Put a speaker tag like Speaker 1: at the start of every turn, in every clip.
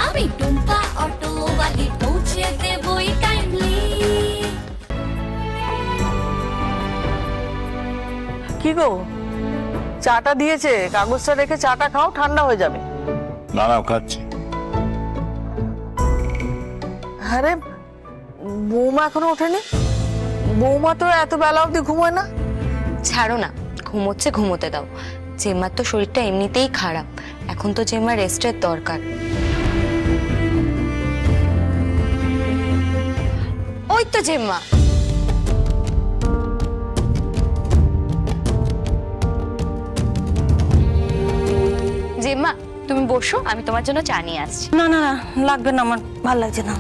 Speaker 1: আমি টুম্পা অটোওয়ালি পৌঁছে দেবই টাইমলি।
Speaker 2: কি গো, চাটা দিয়েছে, কাগজটা রেখে চাটা খাও, ঠান্ডা হয়ে যাবে।
Speaker 3: না না, খাচ্ছি।
Speaker 2: আরে বৌমা এখনো ওঠেনি? বৌমা তো এত বেলা অবধি ঘুমোয় না।
Speaker 4: ছাড়ো না, ঘুমোচ্ছে ঘুমোতে দাও। জেম্মার তো শরীরটা এমনিতেই খারাপ, এখন তো জেম্মার রেস্টের দরকার। ওই তো জেম্মা। জেম্মা তুমি বসো, আমি তোমার জন্য চা নিয়ে আসছি।
Speaker 5: না না না, লাগবে না, আমার ভালো লাগছে না।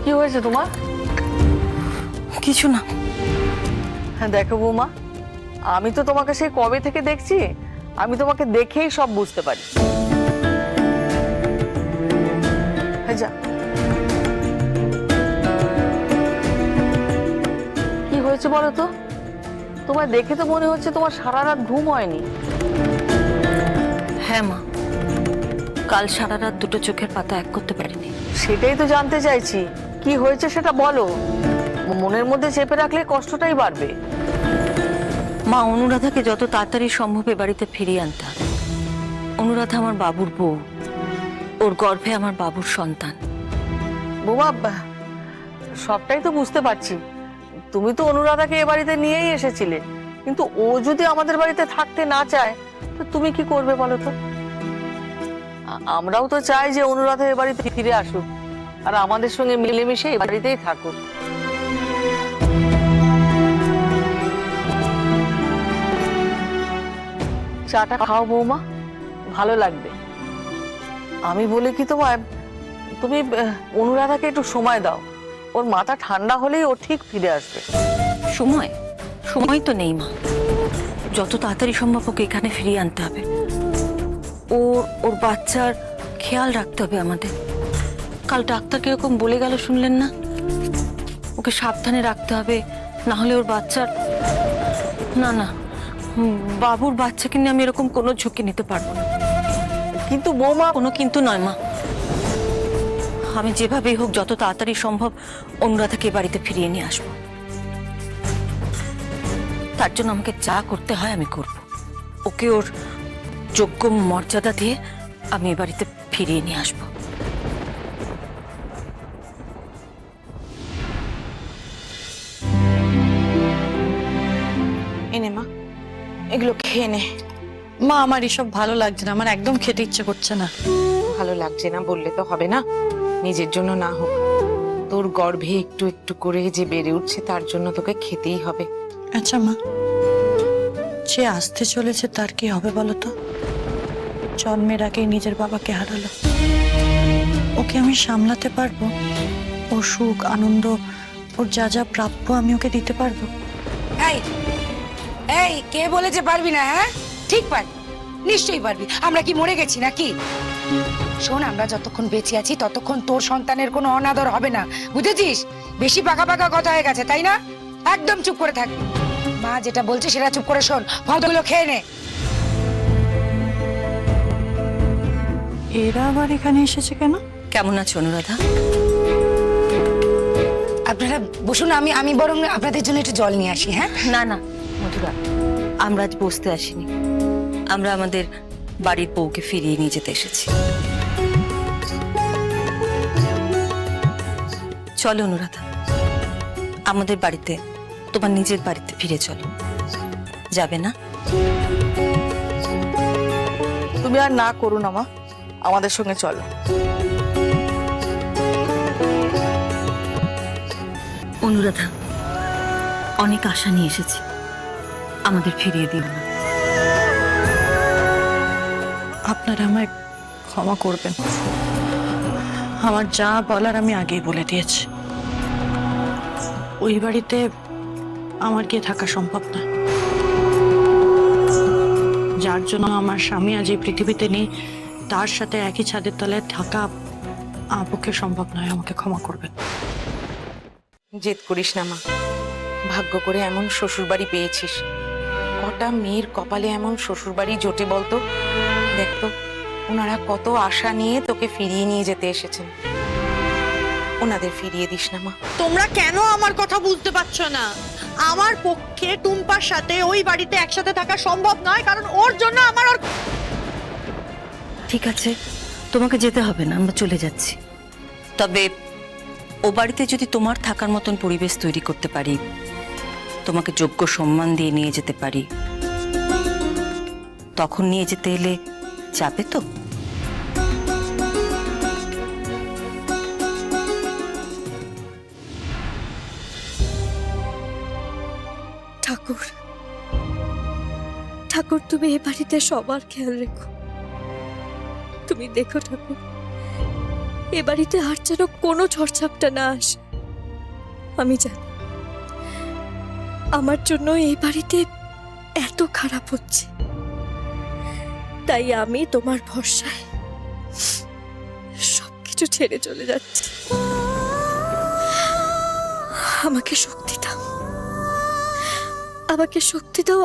Speaker 2: কি হয়েছে তোমার?
Speaker 5: কিছু না।
Speaker 2: হ্যাঁ দেখো বৌমা, আমি তো তোমাকে সেই কবে থেকে দেখছি, আমি তোমাকে দেখেই সব বুঝতে পারি। হ্যাঁ যা, কি হয়েছে বলো তো? তোমার দেখে তো মনে হচ্ছে তোমার সারা রাত ঘুম হয়নি।
Speaker 5: হ্যাঁ মা, কাল সারা রাত দুটো চোখের পাতা এক করতে পারিনি।
Speaker 2: সেটাই তো জানতে চাইছি, কি হয়েছে সেটা বলো। মনের মধ্যে চেপে রাখলে কষ্টটাই বাড়বে।
Speaker 5: মা, অনুরাধাকে যত তাড়াতাড়ি সম্ভব এ বাড়িতে ফিরিয়ে আনতে হবে। অনুরাধা আমার বাবুর বউ, ওর গর্ভে আমার বাবুর সন্তান।
Speaker 2: বৌমা, সবটাই তো বুঝতে পারছি, তুমি তো অনুরাধাকে এ বাড়িতে নিয়েই এসেছিলে, কিন্তু ও যদি আমাদের বাড়িতে থাকতে না চায় তো তুমি কি করবে বলো তো? আমরাও তো চাই যে অনুরাধা এ বাড়িতে ফিরে আসুক আর আমাদের সঙ্গে মিলেমিশে এ বাড়িতেই থাকুক। চাটা খাও বৌমা, ভালো লাগবে। আমি বলে কি তোমায়, তুমি অনুরাধাকে একটু সময় দাও, ওর মাথা ঠান্ডা হলেই ও ঠিক ফিরে আসবে।
Speaker 5: সময় সময় তো নেই মা, যত তাড়াতাড়ি সম্ভব ওকে এখানে ফিরিয়ে আনতে হবে। ওর বাচ্চার খেয়াল রাখতে হবে আমাদের। কাল ডাক্তার কিরকম বলে গেল শুনলেন না? ওকে সাবধানে রাখতে হবে, না হলে ওর বাচ্চার... না না, বাবুর বাচ্চাকে নিয়ে আমি এরকম কোনো ঝুঁকি নিতে পারবো না।
Speaker 2: কিন্তু বৌমা...
Speaker 5: কোনো কিন্তু নয় মা, আমি যেভাবেই হোক যত তাড়াতাড়ি সম্ভব অনুরাধাকে বাড়িতে ফিরিয়ে নিয়ে আসবো। তার জন্য আমাকে যা করতে হয় আমি করব। ওকে ওর যোগ্য মর্যাদা দিয়ে আমি এ বাড়িতে ফিরিয়ে নিয়ে আসবো।
Speaker 6: এনে মা, এগুলো খেয়ে নে।
Speaker 7: মা, আমার এসব ভালো লাগছে না, আমার একদম খেতে ইচ্ছে করছে না।
Speaker 6: ভালো লাগছে না বললে তো হবে না, নিজের জন্য না হোক, তোর গর্ভে একটু একটু করে যে বেড়ে উঠছে তার জন্য তোকে খেতেই হবে।
Speaker 7: আচ্ছা মা, যে আসতে চলেছে তার কি হবে বলো তো? জন্মের আগেই নিজের বাবাকে হারালো, ওকে আমি সামলাতে পারবো? ওর সুখ আনন্দ, ওর যা যা প্রাপ্য আমি ওকে দিতে পারবো?
Speaker 8: এই এই কে বলেছে পারবি না? হ্যাঁ, ঠিক পারবি, নিশ্চয়ই পারবি। আমরা কি মরে গেছি নাকি? শোন, আমরা যতক্ষণ বেঁচে আছি ততক্ষণ তোর সন্তানের কোনো অনাদর হবে না, বুঝেছিস? বেশি পাকা পাকা কথা হয়ে গেছে, তাই না? একদম চুপ করে থাকবি। মা যেটা বলছে সেটা চুপ করে শোন, ফলগুলো খেয়ে নে।
Speaker 7: এরা আবার এখানে এসেছে কেন?
Speaker 5: কেমন আছো অনুরাধা?
Speaker 8: আপনারা বসুন, আমি বরং আপনাদের জন্য একটু জল নিয়ে আসি। হ্যাঁ
Speaker 5: না না মধুরা, আমরা আজ বসতে আসিনি, আমরা আমাদের বাড়ির বউকে ফিরিয়ে নিয়ে যেতে এসেছি। চলো অনুরাধা, আমাদের বাড়িতে, তোমার নিজের বাড়িতে ফিরে চলো। যাবে না?
Speaker 2: তুমি আর না করো না মা, আমাদের সঙ্গে চলো।
Speaker 5: অনুরাধা, অনেক আশা নিয়ে এসেছি, আমাদের ফিরিয়ে দিও না।
Speaker 7: আপনারা আমায় ক্ষমা করবেন, আমার যা বলার আমি আগেই বলে দিয়েছি। ওই বাড়িতে আমার গিয়ে থাকা সম্ভব না। যার জন্য আমার স্বামী আজ এই পৃথিবীতে নেই, তার সাথে একই ছাদের তলায় থাকা আমার পক্ষে সম্ভব নয়। আমাকে ক্ষমা করবেন।
Speaker 6: জেদ করিস না মা, ভাগ্য করে এমন শ্বশুর বাড়ি পেয়েছিস। কটা মেয়ের কপালে এমন শ্বশুর বাড়ি জোটে বলতো? দেখতো ওনারা কত আশা নিয়ে তোকে ফিরিয়ে নিয়ে যেতে এসেছেন, ওনাদের ফিরিয়ে দিস না মা।
Speaker 7: তোমরা কেন আমার কথা বুঝতে পারছো না? আমার পক্ষে টুম্পার সাথে ওই বাড়িতে একসাথে থাকা সম্ভব নয়, কারণ ওর জন্য আমার ওর
Speaker 5: ঠিক আছে, তোমাকে যেতে হবে না, আমরা চলে যাচ্ছি। তবে ও বাড়িতে যদি তোমার থাকার মতন পরিবেশ তৈরি করতে পারি, তোমাকে যোগ্য সম্মান দিয়ে নিয়ে যেতে পারি, তখন নিয়ে যেতে এলে যাবে তো?
Speaker 3: ঠাকুর, ঠাকুর তুমি এ বাড়িতে সবার খেয়াল রেখো। তুমি দেখো ঠাকুর, এ বাড়িতে আর যেন কোনো ঝড়ঝাপটা না আসে। আমি জানি আমার জন্য এই বাড়িতে এত খারাপ হচ্ছে, তাই আমি তোমার ভরসায় সবকিছু ছেড়ে চলে যাচ্ছি। আমাকে শক্তি দাও, আমাকে শক্তি দাও।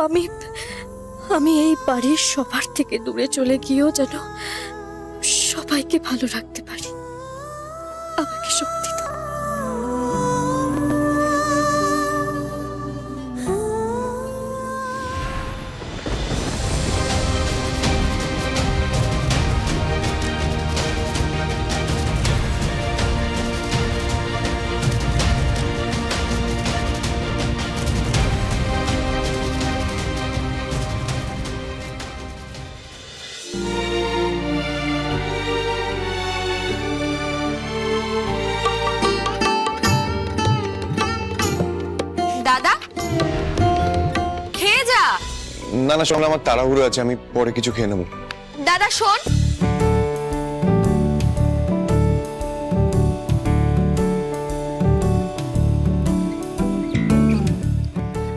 Speaker 3: আমি এই বাড়ির সবার থেকে দূরে চলে গিয়েও যেন সবাইকে ভালো রাখতে পারি। আমাকে শক্তি দাও।
Speaker 4: দাদা, খেয়ে যা।
Speaker 9: না না শোন, আমার তাড়াহুড়ো আছে, আমি পরে কিছু খেয়ে নেবো।
Speaker 4: দাদা শোন,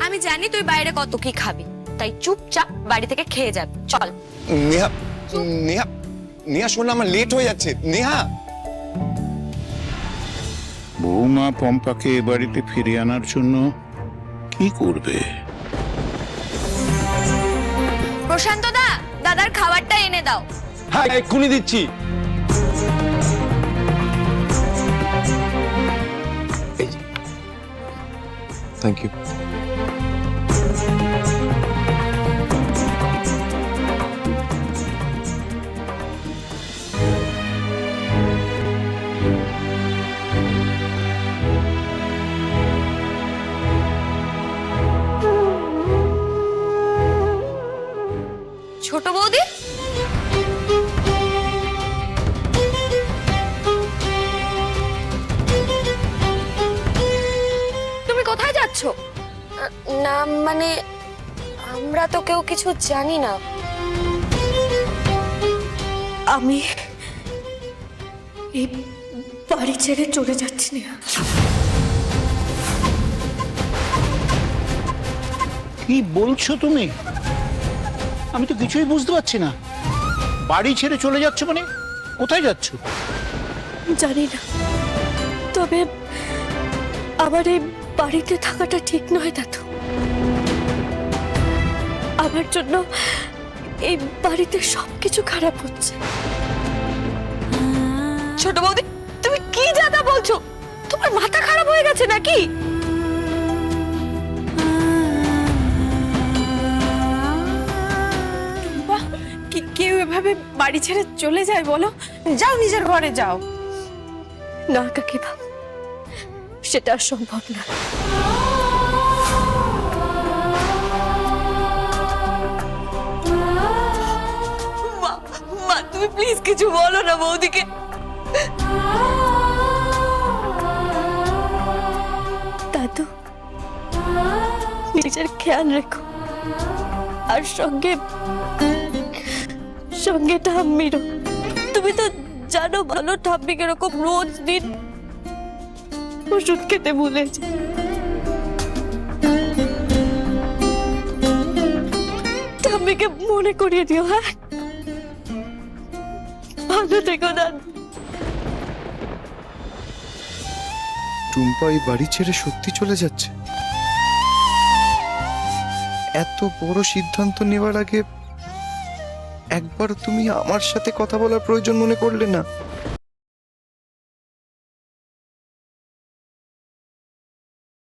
Speaker 4: আমি জানি তুই বাইরে কত কি খাবি, তাই চুপচাপ বাড়ি থেকে খেয়ে যাবি। চল।
Speaker 9: নেহা, নেহা, নেহা শোন, আমার লেট হয়ে যাচ্ছে। নেহা,
Speaker 10: বৌমা পম্পাকে এ বাড়িতে ফিরিয়ে আনার জন্য কি করবে?
Speaker 4: প্রশান্ত দা, দাদার খাবারটা এনে দাও।
Speaker 9: হ্যাঁ এক্ষুনি দিচ্ছি। Thank you.
Speaker 4: ছোট বৌদি, তুমি কোথায় যাচ্ছ? না মানে আমরা তো কেউ কিছু জানি না।
Speaker 3: আমি এই বাড়ি ছেড়ে চলে যাচ্ছি না।
Speaker 10: কি বলছো তুমি? আমি তো কিছুই বুঝতে পারছি না। বাড়ি ছেড়ে চলে যাচ্ছ মানে কোথায় যাচ্ছ?
Speaker 3: জানি না, তবে আমার এই বাড়িতে থাকাটা ঠিক নয় দাদু। আমার জন্য এই বাড়িতে সবকিছু খারাপ হচ্ছে।
Speaker 4: ছোট বৌদি, তুমি কি যাতা বলছো? তোমার মাথা খারাপ হয়ে গেছে নাকি?
Speaker 3: কেউ এভাবে বাড়ি ছেড়ে চলে যায় বলো? যাও, নিজের ঘরে যাও। না কাকিমা, সেটা সম্ভব না।
Speaker 4: মা, তুমি প্লিজ কিছু বলো না বৌদিকে।
Speaker 3: দাদু, নিজের খেয়াল রেখো, আর সঙ্গে ঠাম্মিরও। তুমি তো জানো ভালো, ঠাম্মি কিরকম রোজ দিন ওষুধ খেতে ভুলেছে। ঠাম্মিকে মনে করিয়ে দিও। হ্যাঁ, ভালো থেকো দাদু।
Speaker 9: টুম্পা এই বাড়ি ছেড়ে সত্যি চলে যাচ্ছে? এত বড় সিদ্ধান্ত নেওয়ার আগে একবার তুমি আমার সাথে কথা বলার প্রয়োজন মনে করলে না?